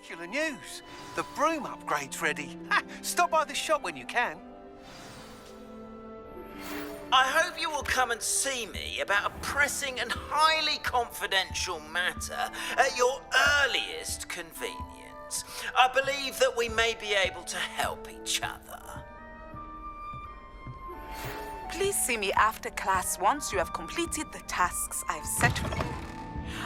spectacular news. The broom upgrade's ready. Ha! Stop by the shop when you can. I hope you will come and see me about a pressing and highly confidential matter at your earliest convenience. I believe that we may be able to help each other. Please see me after class once you have completed the tasks I've set for you.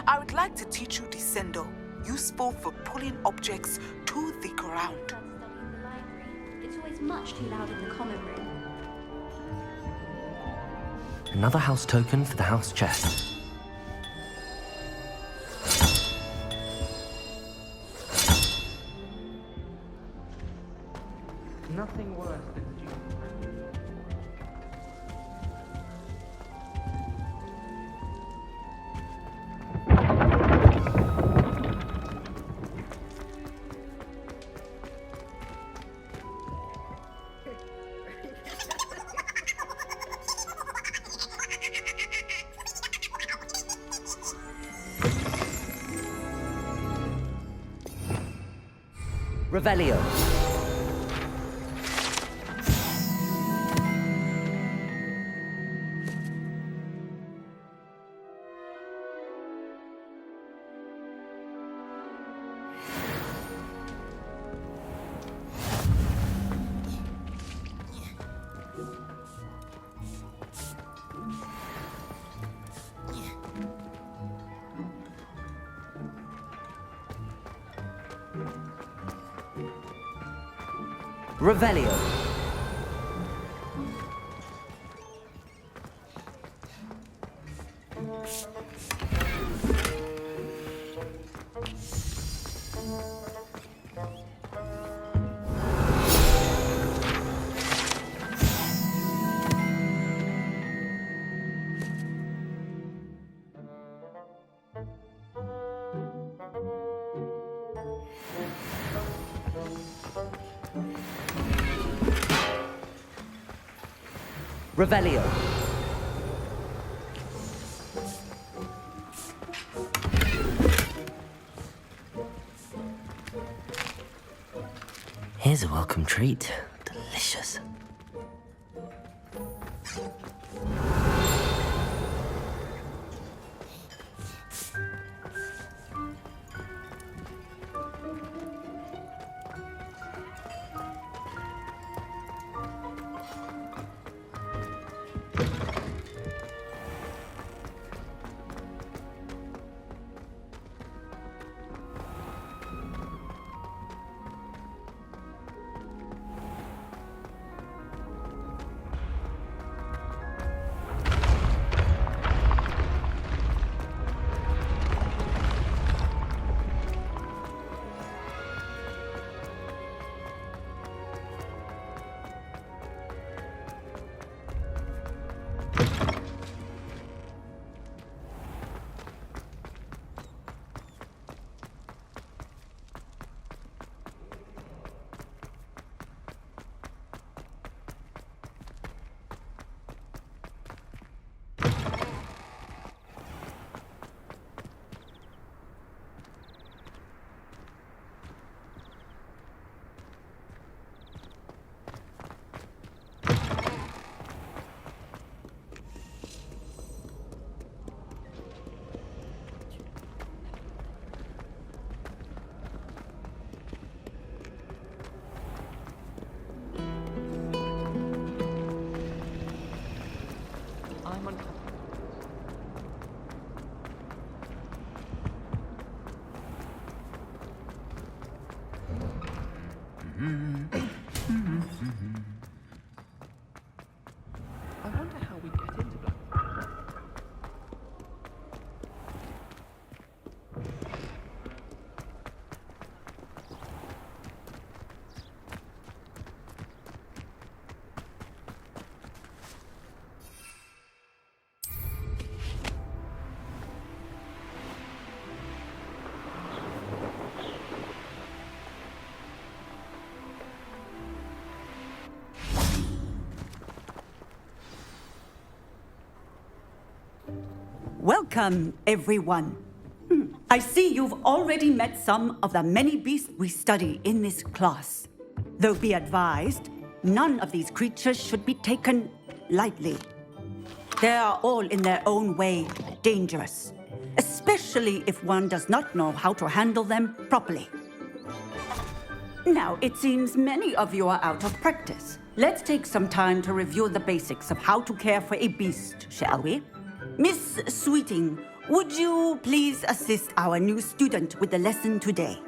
I would like to teach you Descendo, useful for pulling objects to the ground. Studying the library. It's always much too loud in the common room. Another house token for the house chest. Nothing worse than Revelio. Revelio. Revelio. Here's a welcome treat. Delicious. I wonder how we get into Black. Welcome, everyone. I see you've already met some of the many beasts we study in this class. Though be advised, none of these creatures should be taken lightly. They are all in their own way dangerous, especially if one does not know how to handle them properly. Now, it seems many of you are out of practice. Let's take some time to review the basics of how to care for a beast, shall we? Miss Sweeting, would you please assist our new student with the lesson today?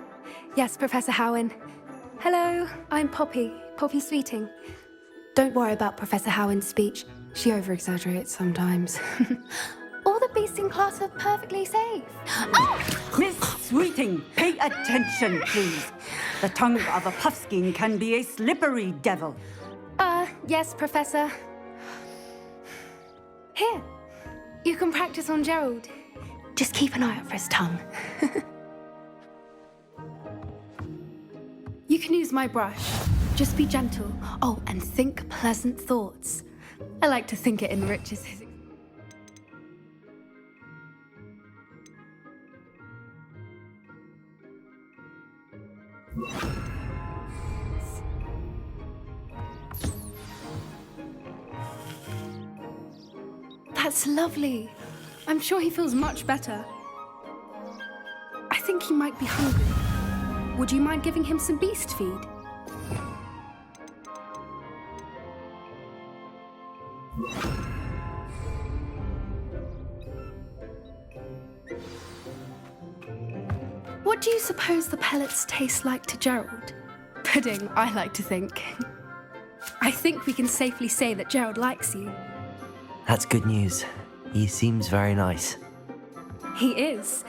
Yes, Professor Howen. Hello, I'm Poppy Sweeting. Don't worry about Professor Howen's speech. She over-exaggerates sometimes. All the beasts in class are perfectly safe. Oh! Miss Sweeting, pay attention, please. The tongue of a puffskein can be a slippery devil. Yes, Professor. Here, you can practice on Gerald. Just keep an eye out for his tongue. You can use my brush. Just be gentle. Oh, and think pleasant thoughts. I like to think it enriches his... That's lovely. I'm sure he feels much better. I think he might be hungry. Would you mind giving him some beast feed? What do you suppose the pellets taste like to Gerald? Pudding, I like to think. I think we can safely say that Gerald likes you. That's good news. He seems very nice. He is.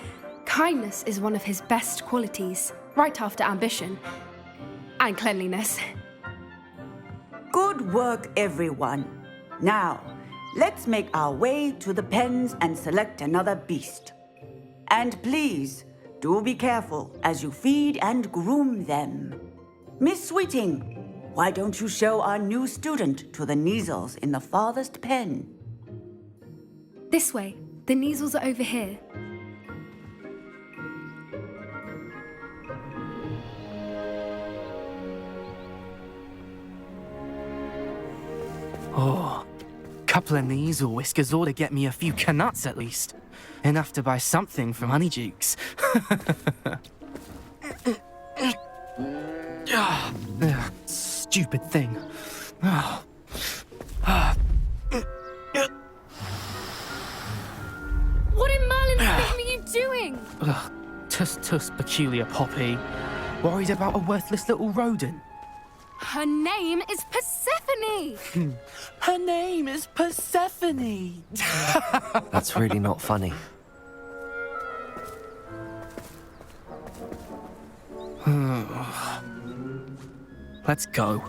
Kindness is one of his best qualities, right after ambition. And cleanliness. Good work, everyone. Now, let's make our way to the pens and select another beast. And please, do be careful as you feed and groom them. Miss Sweeting, why don't you show our new student to the Neasels in the farthest pen? This way. The Neasels are over here. Oh, couple of Neasel whiskers ought to get me a few canuts at least. Enough to buy something from Honeydukes. Stupid thing. What in Merlin's name are you doing? Tuss, peculiar Poppy. Worried about a worthless little rodent. Her name is Persephone! Her name is Persephone! That's really not funny. Let's go.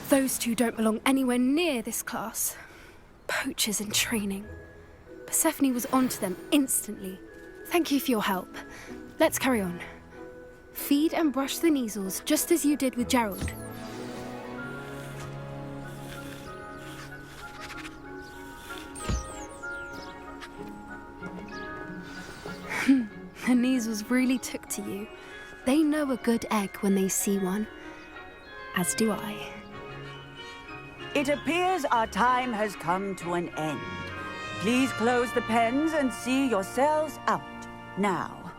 Those two don't belong anywhere near this class. Poachers in training. Persephone was onto them instantly. Thank you for your help. Let's carry on. Feed and brush the Neasels just as you did with Gerald. The Neasels really took to you. They know a good egg when they see one. As do I. It appears our time has come to an end. Please close the pens and see yourselves out. Now,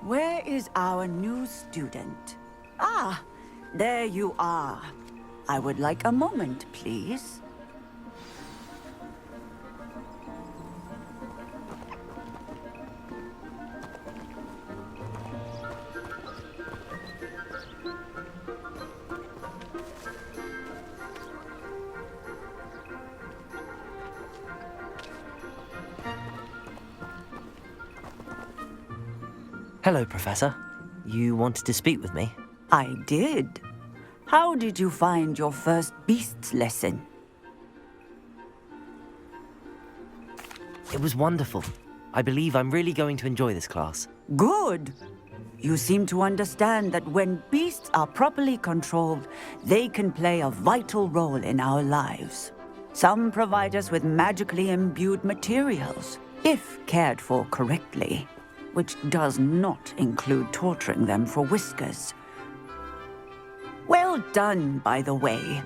where is our new student? Ah, there you are. I would like a moment, please. Hello, Professor. You wanted to speak with me? I did. How did you find your first beasts lesson? It was wonderful. I believe I'm really going to enjoy this class. Good. you seem to understand that when beasts are properly controlled, they can play a vital role in our lives. Some provide us with magically imbued materials, if cared for correctly, which does not include torturing them for whiskers. Well done, by the way.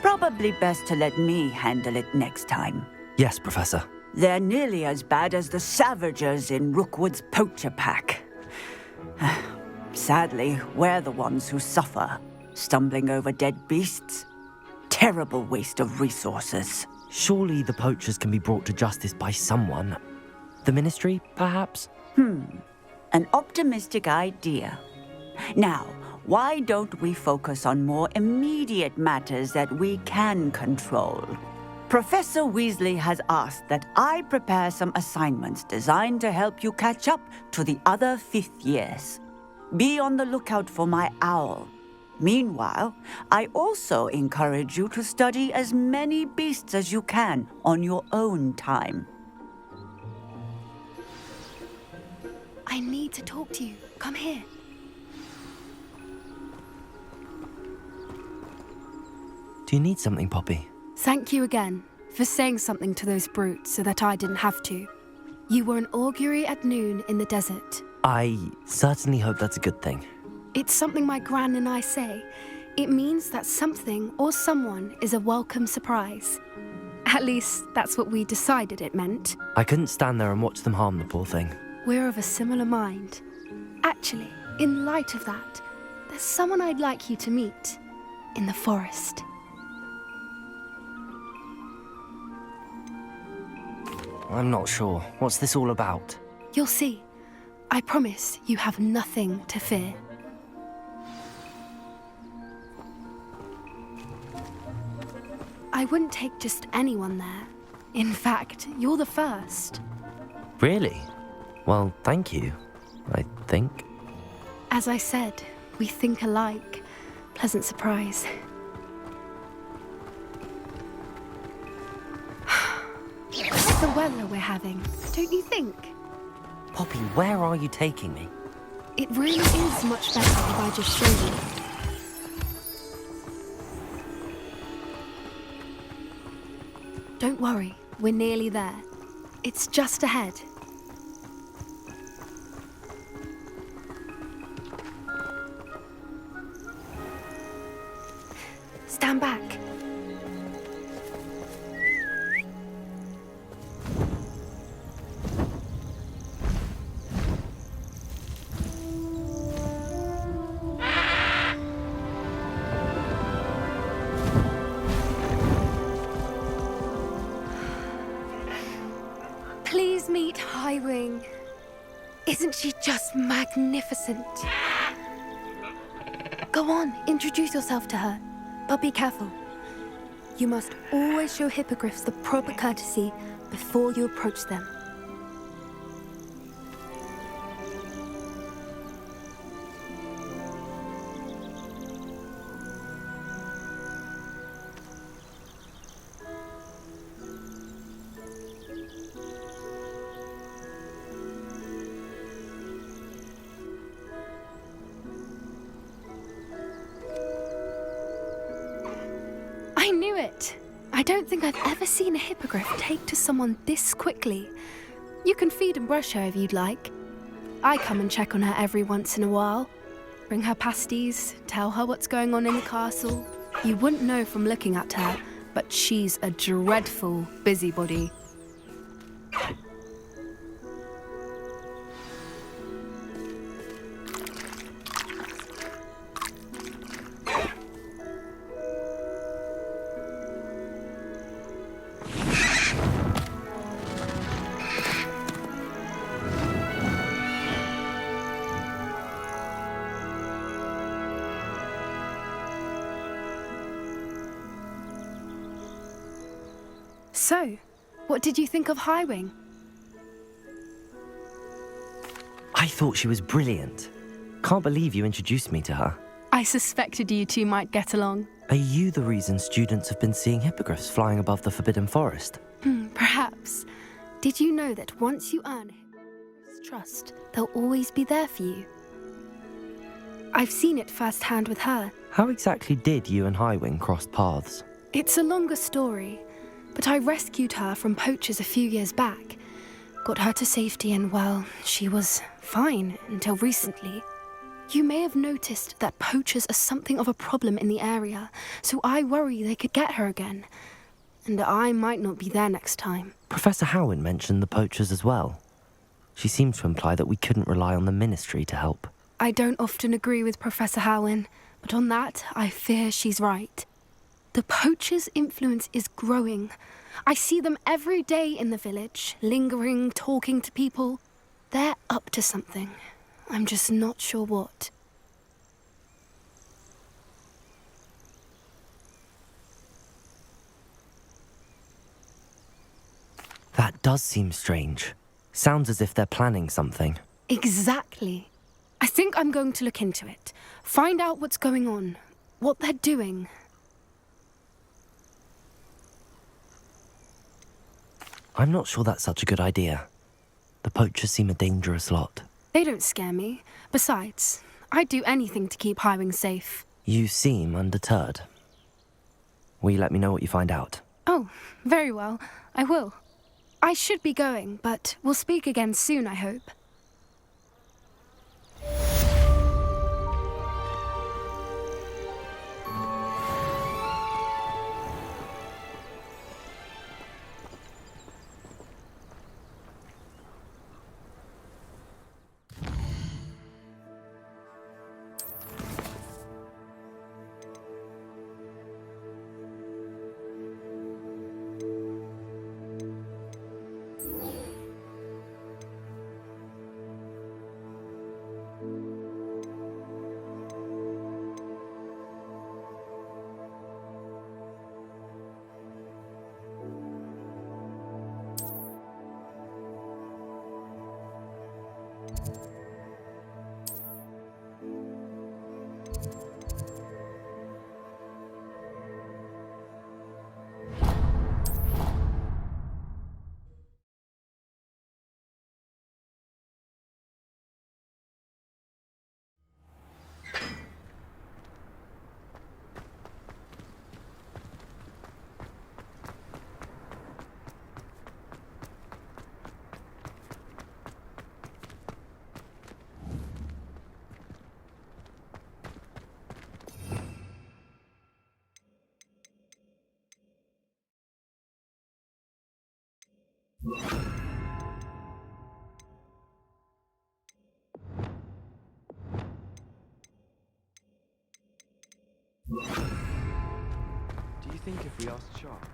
Probably best to let me handle it next time. Yes, Professor. They're nearly as bad as the Savagers in Rookwood's poacher pack. Sadly, we're the ones who suffer, stumbling over dead beasts. Terrible waste of resources. Surely the poachers can be brought to justice by someone. The Ministry, perhaps? An optimistic idea. Now, why don't we focus on more immediate matters that we can control? Professor Weasley has asked that I prepare some assignments designed to help you catch up to the other 5th years. Be on the lookout for my owl. Meanwhile, I also encourage you to study as many beasts as you can on your own time. I need to talk to you. Come here. Do you need something, Poppy? Thank you again for saying something to those brutes so that I didn't have to. You were an augury at noon in the desert. I certainly hope that's a good thing. It's something my gran and I say. It means that something or someone is a welcome surprise. At least, that's what we decided it meant. I couldn't stand there and watch them harm the poor thing. We're of a similar mind. Actually, in light of that, there's someone I'd like you to meet in the forest. I'm not sure. What's this all about? You'll see. I promise you have nothing to fear. I wouldn't take just anyone there. In fact, you're the first. Really? Well, thank you, I think. As I said, we think alike. Pleasant surprise. It's the weather we're having, don't you think? Poppy, where are you taking me? It really is much better if I just show you. Don't worry, we're nearly there. It's just ahead. Stand back. Please meet Highwing. Isn't she just magnificent? Go on, introduce yourself to her. But be careful. You must always show hippogriffs the proper courtesy before you approach them. I knew it! I don't think I've ever seen a hippogriff take to someone this quickly. You can feed and brush her if you'd like. I come and check on her every once in a while. Bring her pasties, tell her what's going on in the castle. You wouldn't know from looking at her, but she's a dreadful busybody. So, what did you think of Highwing? I thought she was brilliant. Can't believe you introduced me to her. I suspected you two might get along. Are you the reason students have been seeing hippogriffs flying above the Forbidden Forest? Perhaps. Did you know that once you earn hippogriffs' trust, they'll always be there for you? I've seen it firsthand with her. How exactly did you and Highwing cross paths? It's a longer story, but I rescued her from poachers a few years back. Got her to safety and, well, she was fine until recently. You may have noticed that poachers are something of a problem in the area, so I worry they could get her again. And I might not be there next time. Professor Howin mentioned the poachers as well. She seemed to imply that we couldn't rely on the Ministry to help. I don't often agree with Professor Howin, but on that, I fear she's right. The poachers' influence is growing. I see them every day in the village, lingering, talking to people. They're up to something. I'm just not sure what. That does seem strange. Sounds as if they're planning something. Exactly. I think I'm going to look into it. Find out what's going on, what they're doing. I'm not sure that's such a good idea. The poachers seem a dangerous lot. They don't scare me. Besides, I'd do anything to keep Highwing safe. You seem undeterred. Will you let me know what you find out? Oh, very well. I will. I should be going, but we'll speak again soon, I hope. Do you think if we asked Sharp,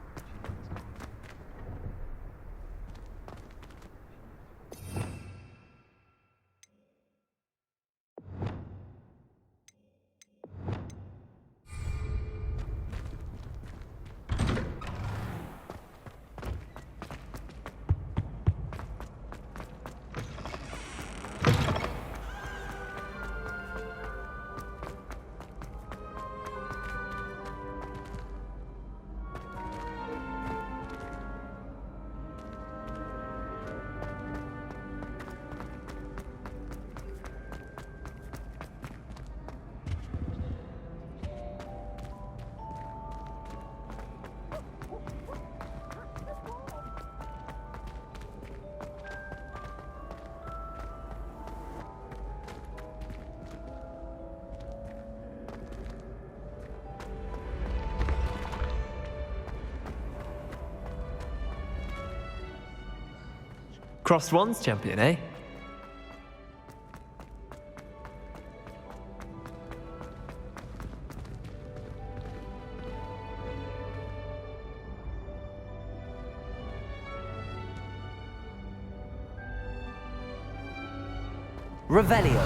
Crossed once champion, eh? Revelio.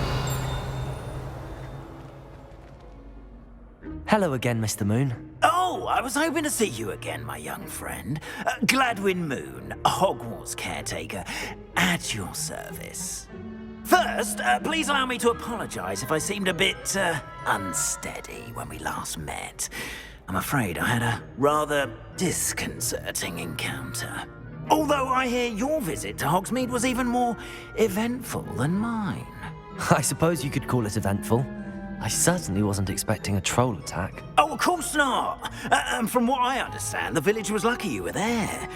Hello again, Mr. Moon. Oh, I was hoping to see you again, my young friend. Gladwin Moon, Hogwarts caretaker, at your service. First, please allow me to apologize if I seemed a bit unsteady when we last met. I'm afraid I had a rather disconcerting encounter. Although I hear your visit to Hogsmeade was even more eventful than mine. I suppose you could call it eventful. I certainly wasn't expecting a troll attack. Oh, of course not. And from what I understand, the village was lucky you were there.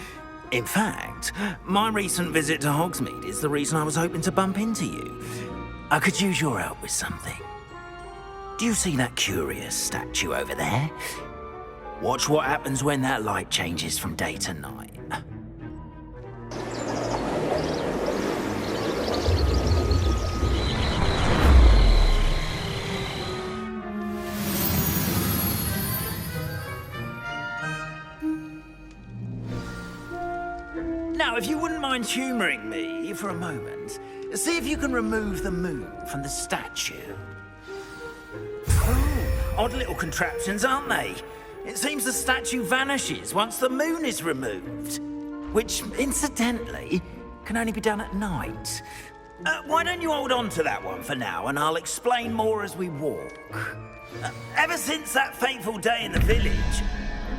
In fact, my recent visit to Hogsmeade is the reason I was hoping to bump into you. I could use your help with something. Do you see that curious statue over there? Watch what happens when that light changes from day to night. Now, if you wouldn't mind humouring me for a moment, see if you can remove the moon from the statue. Oh, odd little contraptions, aren't they? It seems the statue vanishes once the moon is removed, which, incidentally, can only be done at night. Why don't you hold on to that one for now, and I'll explain more as we walk. Ever since that fateful day in the village,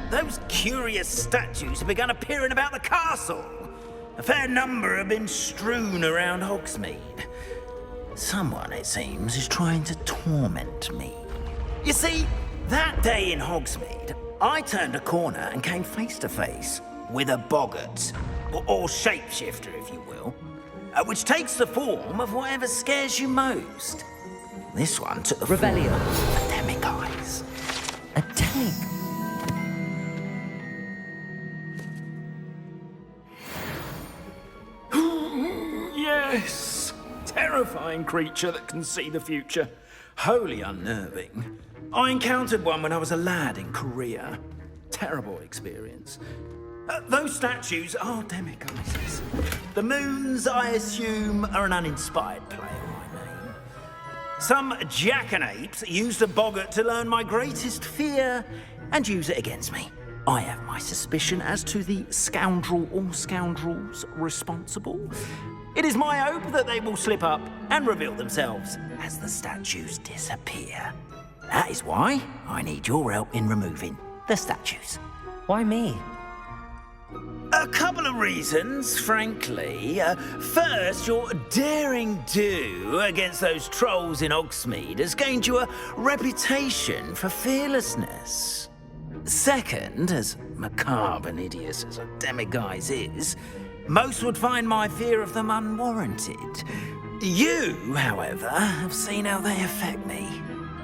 those curious statues have begun appearing about the castle. A fair number have been strewn around Hogsmeade. Someone, it seems, is trying to torment me. You see, that day in Hogsmeade, I turned a corner and came face to face with a boggart, or shapeshifter, if you will, which takes the form of whatever scares you most. This one took the Rebellion. form of a demiguise. A demig... Yes! Terrifying creature that can see the future. Wholly unnerving. I encountered one when I was a lad in Korea. Terrible experience. Those statues are demiguises. The moons, I assume, are an uninspired play on my name. Some jackanapes used a boggart to learn my greatest fear and use it against me. I have my suspicion as to the scoundrel or scoundrels responsible. It is my hope that they will slip up and reveal themselves as the statues disappear. That is why I need your help in removing the statues. Why me? A couple of reasons, frankly. First, your daring do against those trolls in Hogsmeade has gained you a reputation for fearlessness. Second, as macabre and hideous as a demiguise is, most would find my fear of them unwarranted. You, however, have seen how they affect me.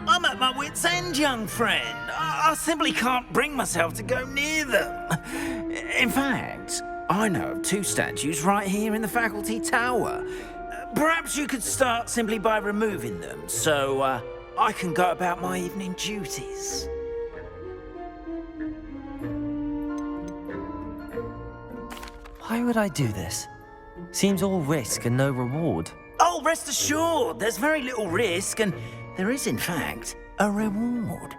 I'm at my wit's end, young friend. I simply can't bring myself to go near them. In fact, I know of two statues right here in the faculty tower. Perhaps you could start simply by removing them, so I can go about my evening duties. Why would I do this? Seems all risk and no reward. Oh, rest assured, there's very little risk, and there is, in fact, a reward.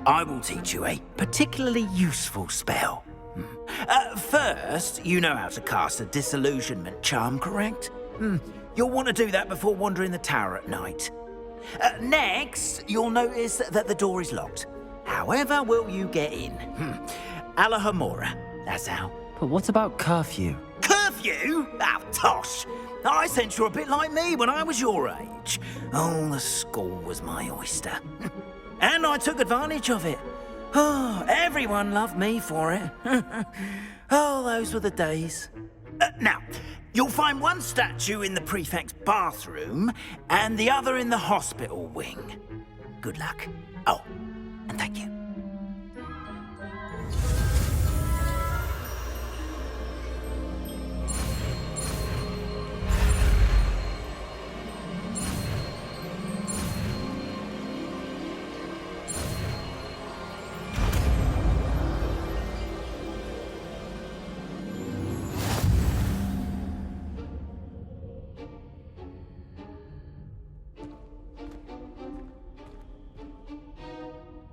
I will teach you a particularly useful spell. First, you know how to cast a disillusionment charm, correct? You'll want to do that before wandering the tower at night. Next, you'll notice that the door is locked. However will you get in? Alahomora, that's how. But what about curfew? Curfew? Oh, tosh. I sense you're a bit like me when I was your age. Oh, the school was my oyster. And I took advantage of it. Oh, everyone loved me for it. Oh, those were the days. Now, you'll find one statue in the prefect's bathroom and the other in the hospital wing. Good luck. Oh, and thank you.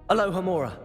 Alohomora.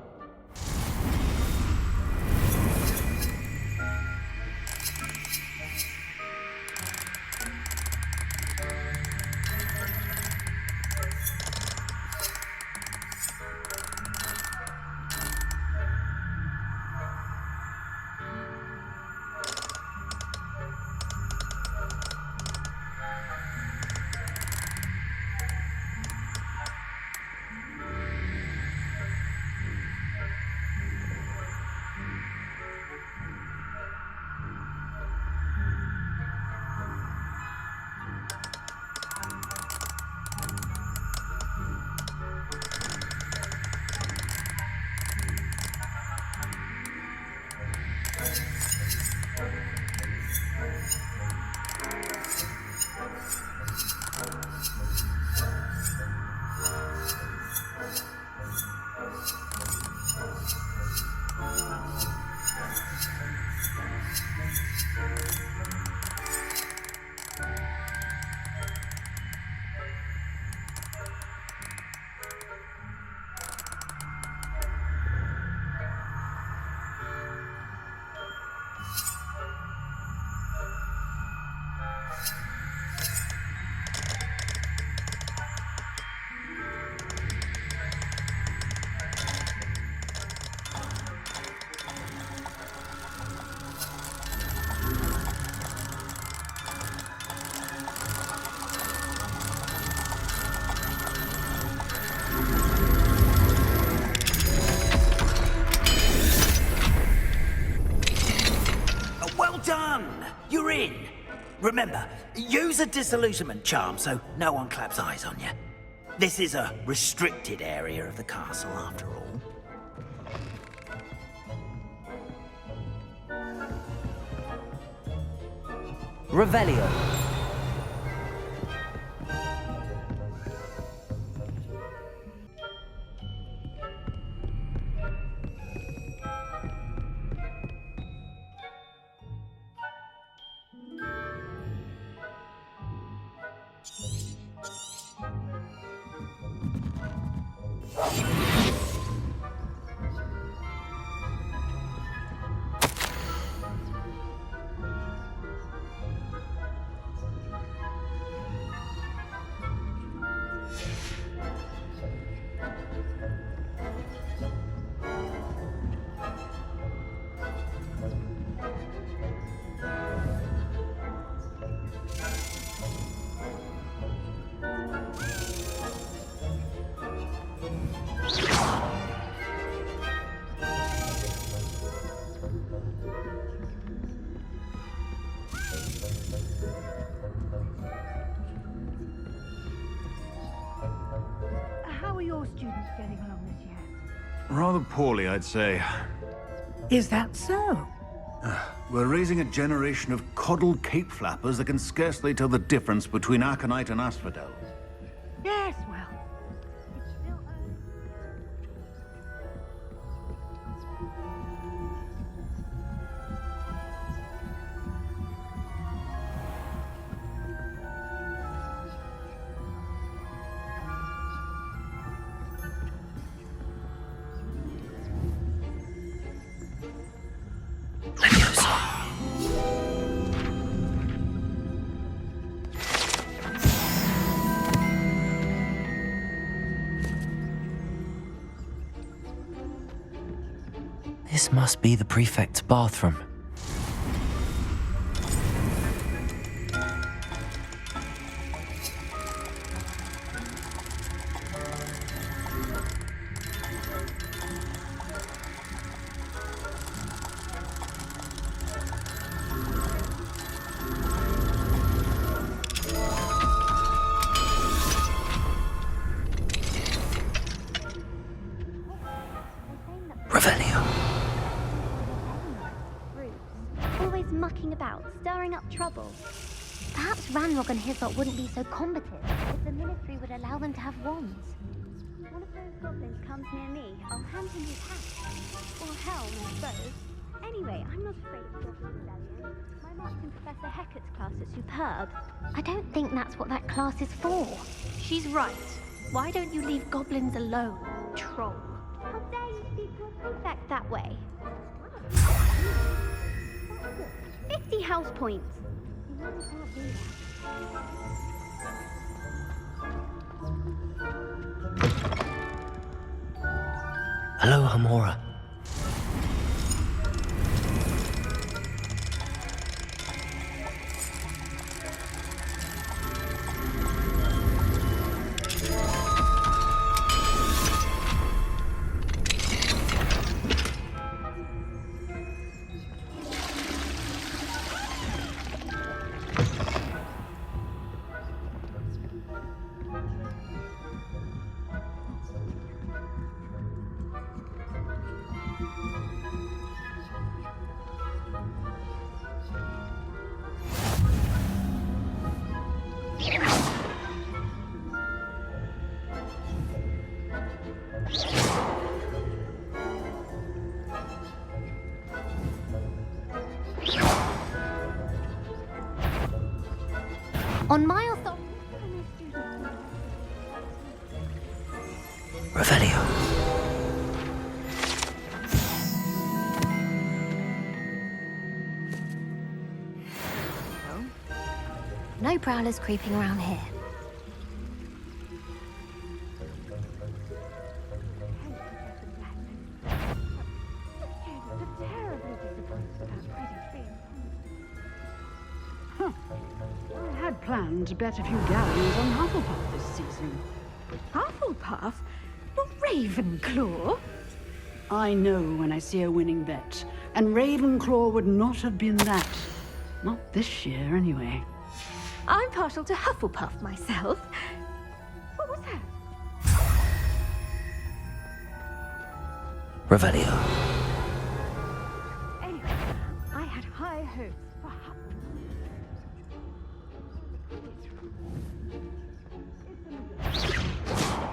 Well done! You're in. Remember, use a disillusionment charm so no one claps eyes on you. This is a restricted area of the castle, after all. Revelio. How are your students getting along this year? Rather poorly, I'd say. Is that so? We're raising a generation of coddled cape flappers that can scarcely tell the difference between aconite and asphodel. Yes, well, it's still early. This must be the prefect's bathroom. Revelio. Always mucking about, stirring up trouble. Perhaps Ranrock and his lot wouldn't be so combative if the Ministry would allow them to have wands. One of those goblins comes near me, I'll hand him his hat. Or helm, I suppose. Anyway, I'm not afraid of Goblin Rebellion. My marks in Professor Hecat's class are superb. I don't think that's what that class is for. She's right. Why don't you leave goblins alone, troll? How dare you speak to a prefect that way? 50 house points. You really can't do that. Hello, Hamora. On my authority... Revelio. No prowlers creeping around here. Huh. I had planned to bet a few gallons on Hufflepuff this season. Hufflepuff? Not Ravenclaw? I know when I see a winning bet, and Ravenclaw would not have been that. Not this year, anyway. I'm partial to Hufflepuff myself. What was that? Revelio. Anyway, I had high hopes for Hufflepuff.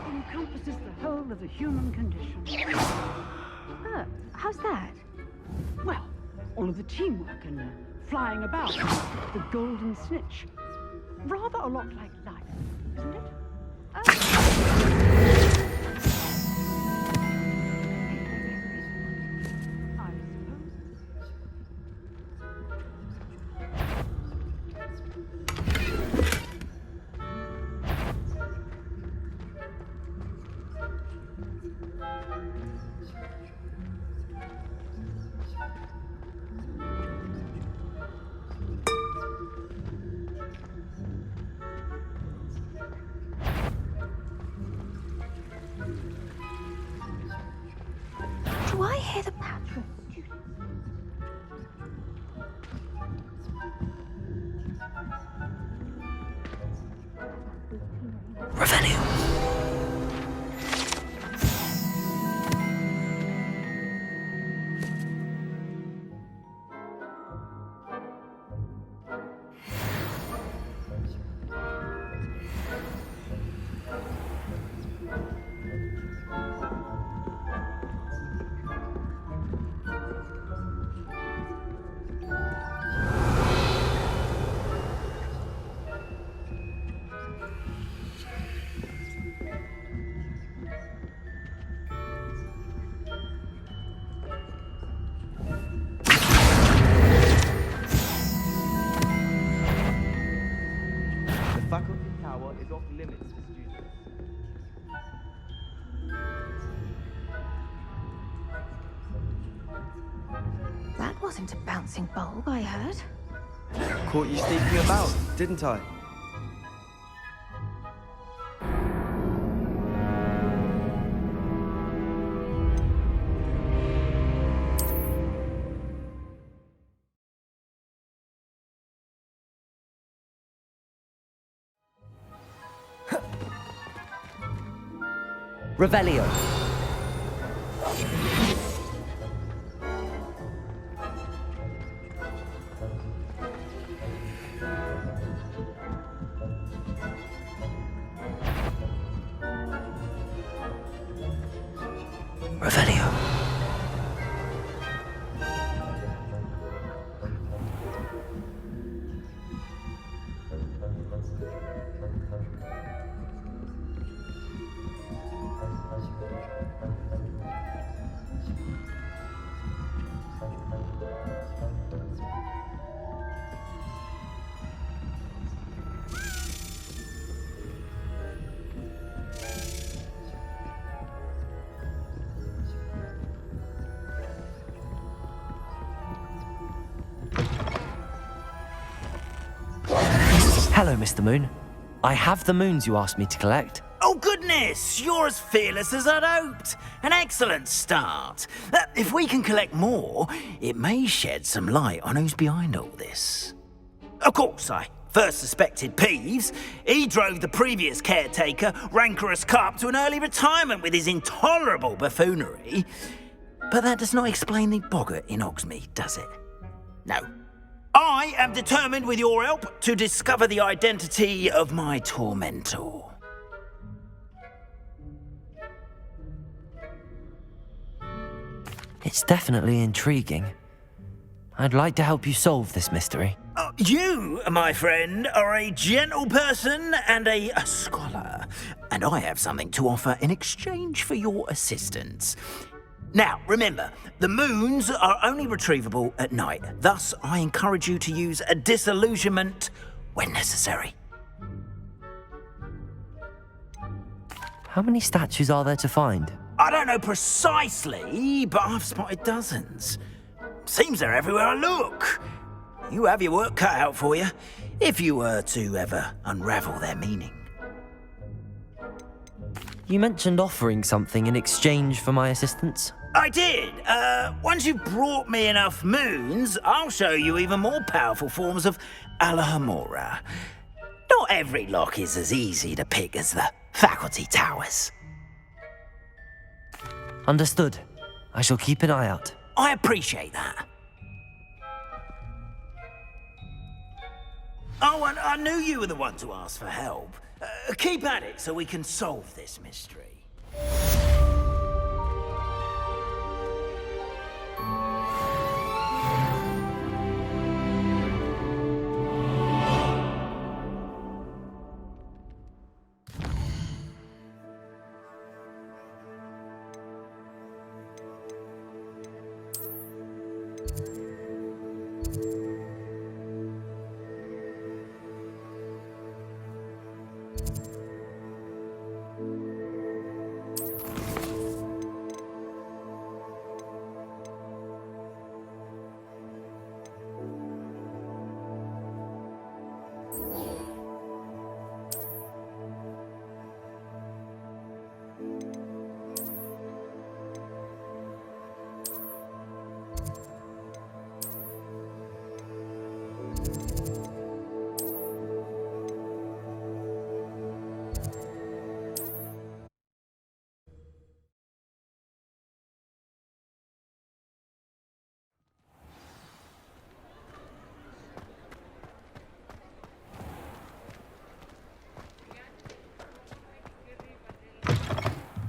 It encompasses the whole of the human condition. How's that? Well, all of the teamwork and flying about, the golden snitch. Rather a lot like life, isn't it? Do I hear the patron? Revelio. Faculty Tower is off limits for students. That wasn't a bouncing bulb, I heard. Caught you sneaking about, didn't I? Revelio. Revelio. Hello, Mr. Moon. I have the moons you asked me to collect. Oh, goodness! You're as fearless as I'd hoped. An excellent start. If we can collect more, it may shed some light on who's behind all this. Of course, I first suspected Peeves. He drove the previous caretaker, Rancorous Carp, to an early retirement with his intolerable buffoonery. But that does not explain the boggart in Hogsmeade, does it? No. I am determined, with your help, to discover the identity of my tormentor. It's definitely intriguing. I'd like to help you solve this mystery. You, my friend, are a gentle person and a scholar, and I have something to offer in exchange for your assistance. Now, remember, the moons are only retrievable at night. Thus, I encourage you to use a disillusionment when necessary. How many statues are there to find? I don't know precisely, but I've spotted dozens. Seems they're everywhere I look. You have your work cut out for you, if you were to ever unravel their meaning. You mentioned offering something in exchange for my assistance. I did. Once you've brought me enough moons, I'll show you even more powerful forms of Alohomora. Not every lock is as easy to pick as the faculty towers. Understood. I shall keep an eye out. I appreciate that. Oh, and I knew you were the one to ask for help. Keep at it so we can solve this mystery.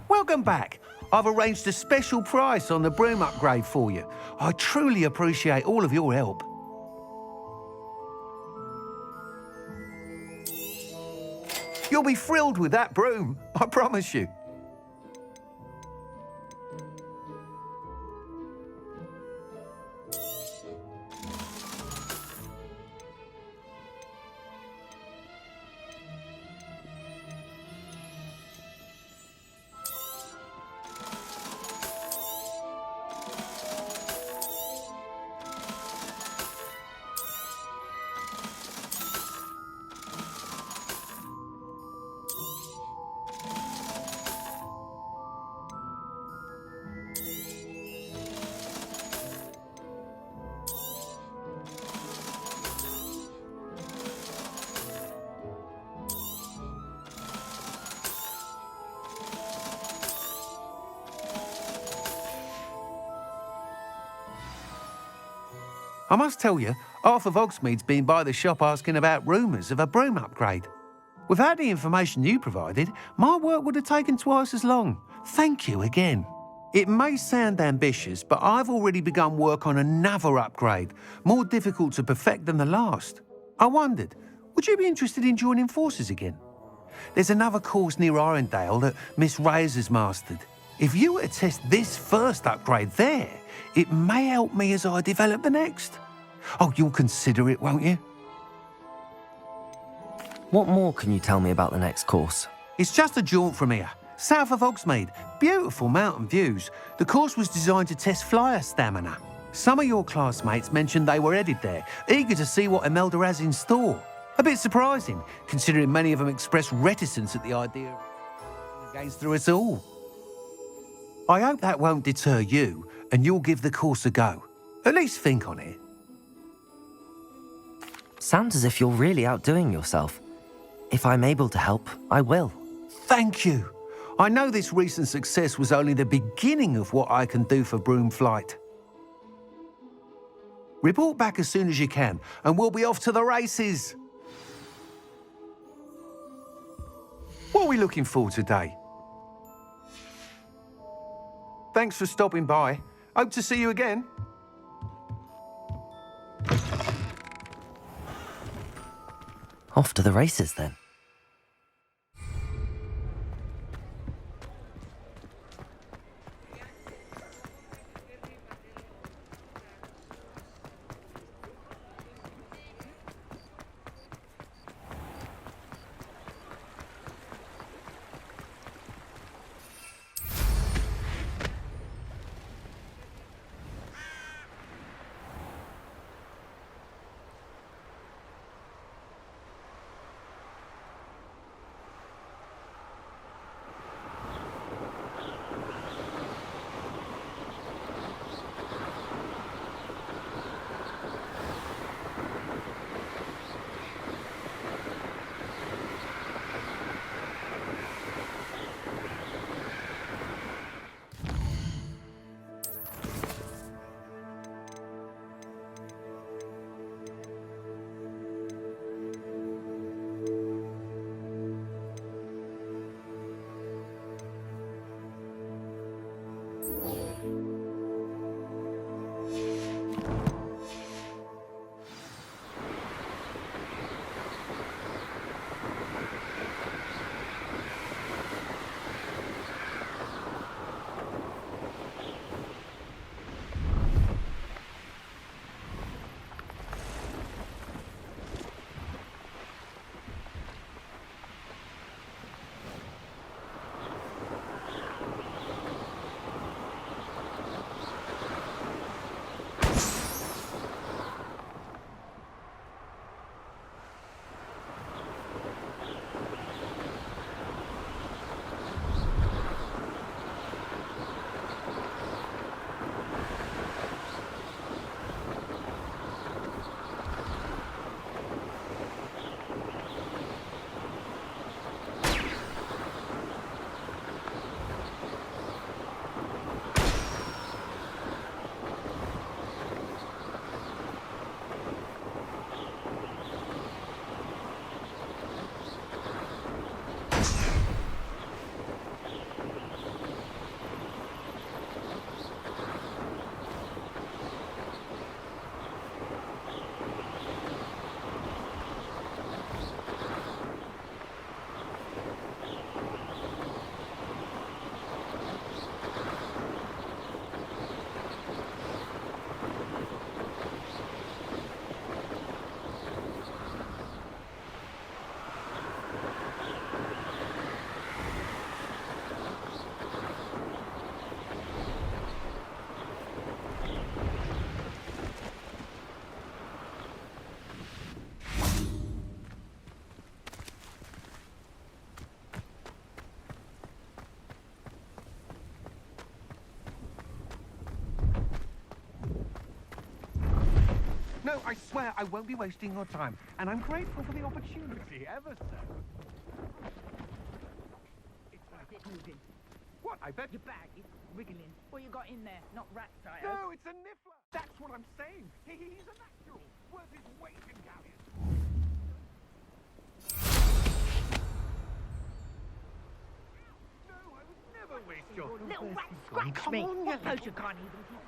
Welcome back. I've arranged a special price on the broom upgrade for you. I truly appreciate all of your help. You'll be thrilled with that broom, I promise you. I must tell you, half of Hogsmeade's been by the shop asking about rumours of a broom upgrade. Without the information you provided, my work would have taken twice as long. Thank you again. It may sound ambitious, but I've already begun work on another upgrade, more difficult to perfect than the last. I wondered, would you be interested in joining forces again? There's another course near Arendelle that Miss Reyes has mastered. If you were to test this first upgrade there, it may help me as I develop the next. Oh, you'll consider it, won't you? What more can you tell me about the next course? It's just a jaunt from here, south of Hogsmeade. Beautiful mountain views. The course was designed to test flyer stamina. Some of your classmates mentioned they were headed there, eager to see what Imelda has in store. A bit surprising, considering many of them expressed reticence at the idea of against through us all. I hope that won't deter you, and you'll give the course a go. At least think on it. Sounds as if you're really outdoing yourself. If I'm able to help, I will. Thank you. I know this recent success was only the beginning of what I can do for Broomflight. Report back as soon as you can, and we'll be off to the races. What are we looking for today? Thanks for stopping by. Hope to see you again. Off to the races then. No, I swear I won't be wasting your time, and I'm grateful for the opportunity, ever so. It's moving. What? I bet... Your bag is wriggling. What you got in there? Not rat tires. No, it's a niffler. That's what I'm saying. He's a natural. Worth his weight in galleons. No, I would never waste your... Little rat scratch me. Come on, I suppose you can't even keep...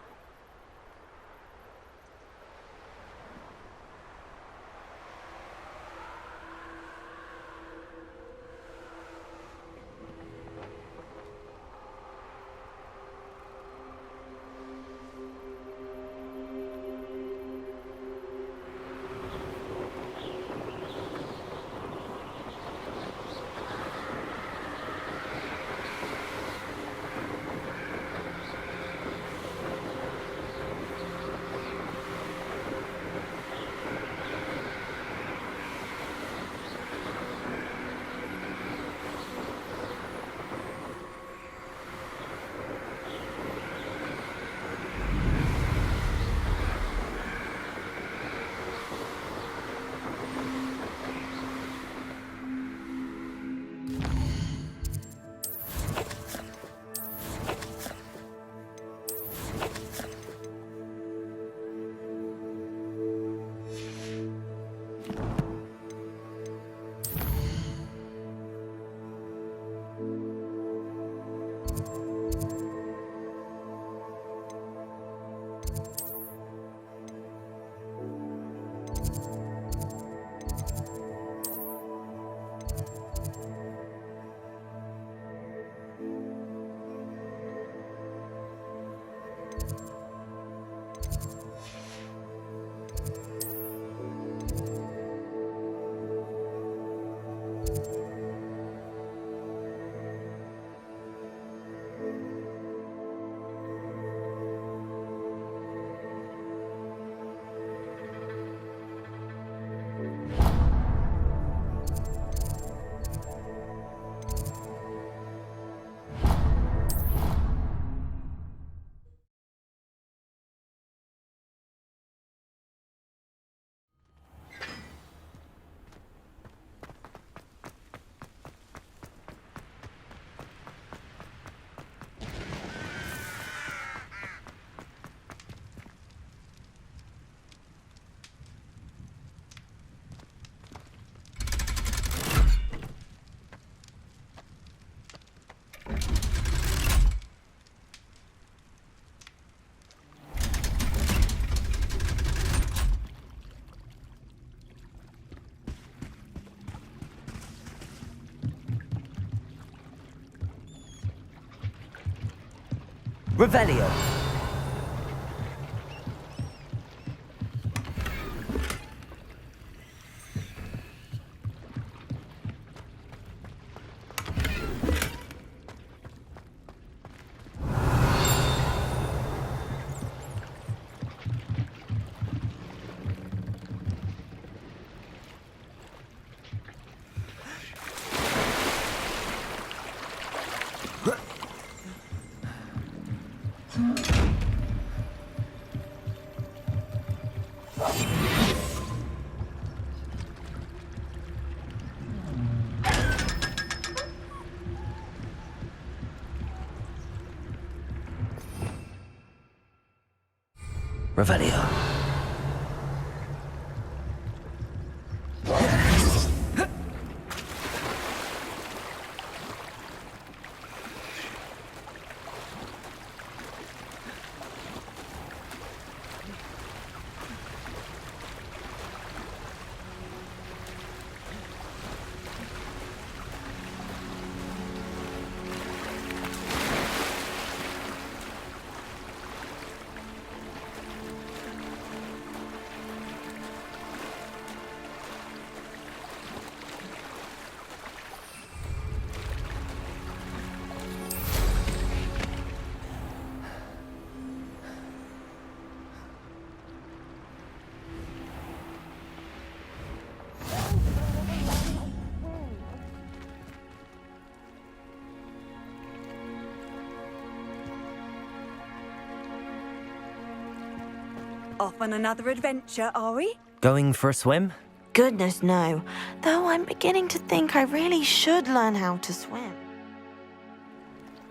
Revelio. Revelio. Off on another adventure, are we? Going for a swim? Goodness, no. Though I'm beginning to think I really should learn how to swim.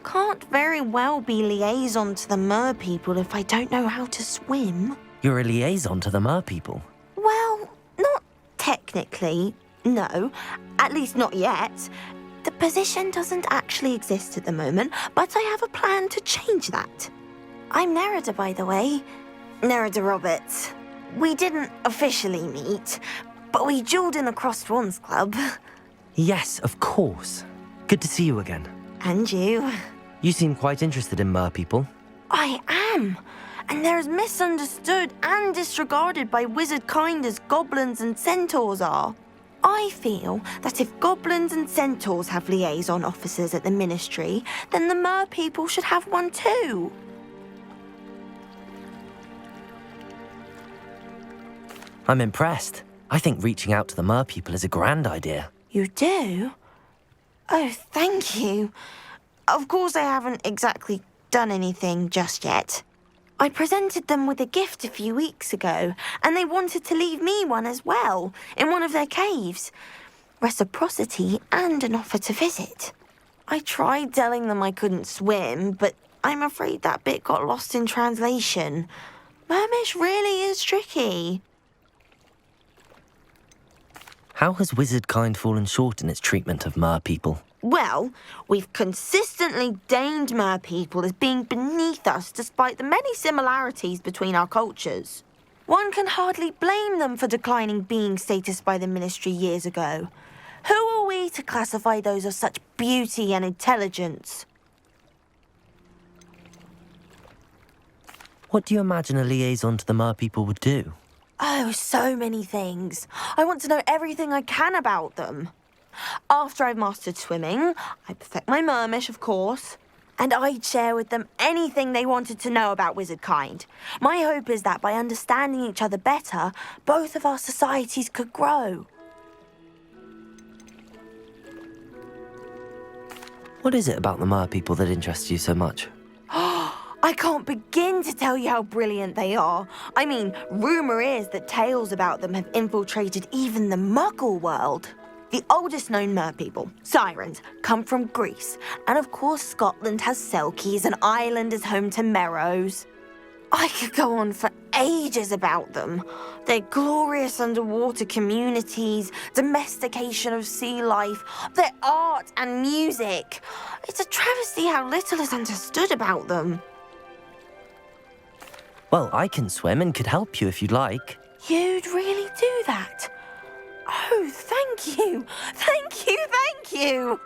Can't very well be liaison to the mer people if I don't know how to swim. You're a liaison to the mer people. Well, not technically, no. At least not yet. The position doesn't actually exist at the moment, but I have a plan to change that. I'm Nerida, by the way. Nerida Roberts. We didn't officially meet, but we duelled in the Crossed Wands Club. Yes, of course. Good to see you again. And you. You seem quite interested in mer people. I am. And they're as misunderstood and disregarded by wizard kind as goblins and centaurs are. I feel that if goblins and centaurs have liaison officers at the Ministry, then the mer people should have one too. I'm impressed. I think reaching out to the mer people is a grand idea. You do? Oh, thank you. Of course I haven't exactly done anything just yet. I presented them with a gift a few weeks ago, and they wanted to leave me one as well, in one of their caves. Reciprocity and an offer to visit. I tried telling them I couldn't swim, but I'm afraid that bit got lost in translation. Mermish really is tricky. How has wizard kind fallen short in its treatment of mer people? Well, we've consistently deigned mer people as being beneath us despite the many similarities between our cultures. One can hardly blame them for declining being status by the Ministry years ago. Who are we to classify those of such beauty and intelligence? What do you imagine a liaison to the mer people would do? Oh, so many things. I want to know everything I can about them. After I've mastered swimming, I perfect my mermish, of course, and I'd share with them anything they wanted to know about wizard kind. My hope is that by understanding each other better, both of our societies could grow. What is it about the mer people that interests you so much? I can't begin to tell you how brilliant they are. I mean, rumour is that tales about them have infiltrated even the Muggle world. The oldest known mer people, sirens, come from Greece. And of course Scotland has Selkies and Ireland is home to Merrows. I could go on for ages about them. Their glorious underwater communities, domestication of sea life, their art and music. It's a travesty how little is understood about them. Well, I can swim and could help you if you'd like. You'd really do that? Oh, thank you. Thank you, thank you.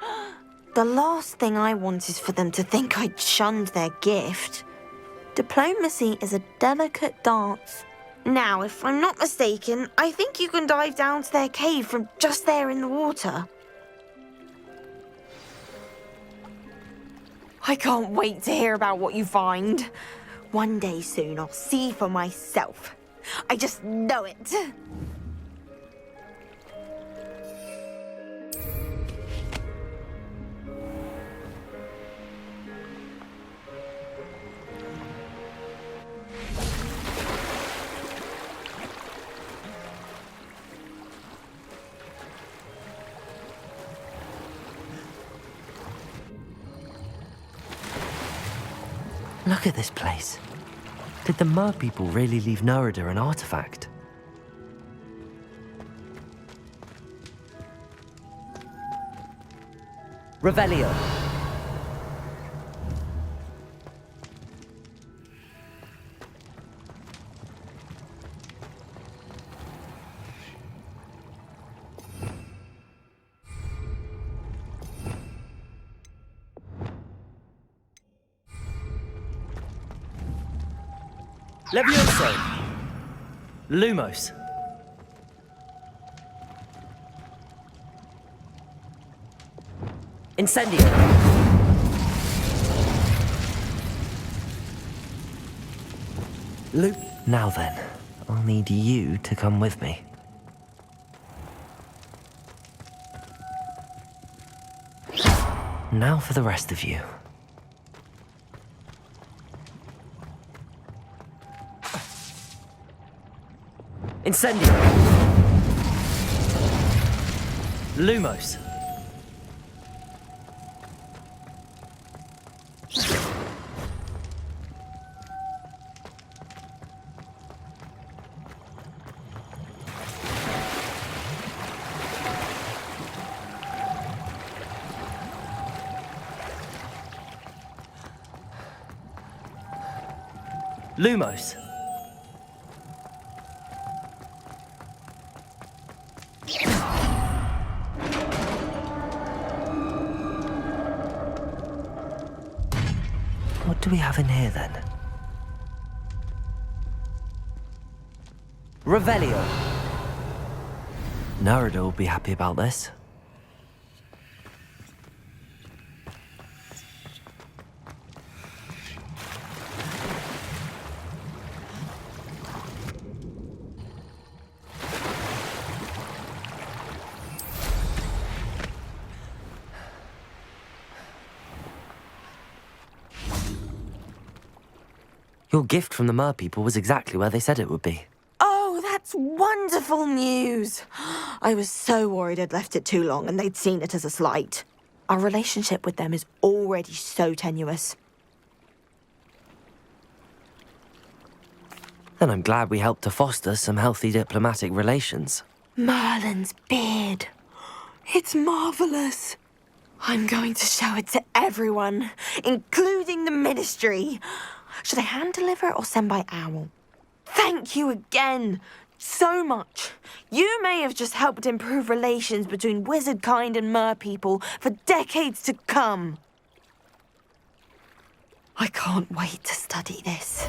The last thing I want is for them to think I'd shunned their gift. Diplomacy is a delicate dance. Now, if I'm not mistaken, I think you can dive down to their cave from just there in the water. I can't wait to hear about what you find. One day soon, I'll see for myself. I just know it. Look at this place. Did the Mer people really leave Nerida an artifact? Revelio. Levioso. Lumos. Incendio. Now then, I'll need you to come with me. Now for the rest of you. Incendio. Lumos. Lumos. What do we have in here, then? Revelio. Nerida will be happy about this. Your gift from the Mer people was exactly where they said it would be. Oh, that's wonderful news. I was so worried I'd left it too long and they'd seen it as a slight. Our relationship with them is already so tenuous. Then I'm glad we helped to foster some healthy diplomatic relations. Merlin's beard. It's marvelous. I'm going to show it to everyone, including the Ministry. Should I hand deliver it or send by owl? Thank you again so much. You may have just helped improve relations between wizard kind and Mer people for decades to come. I can't wait to study this.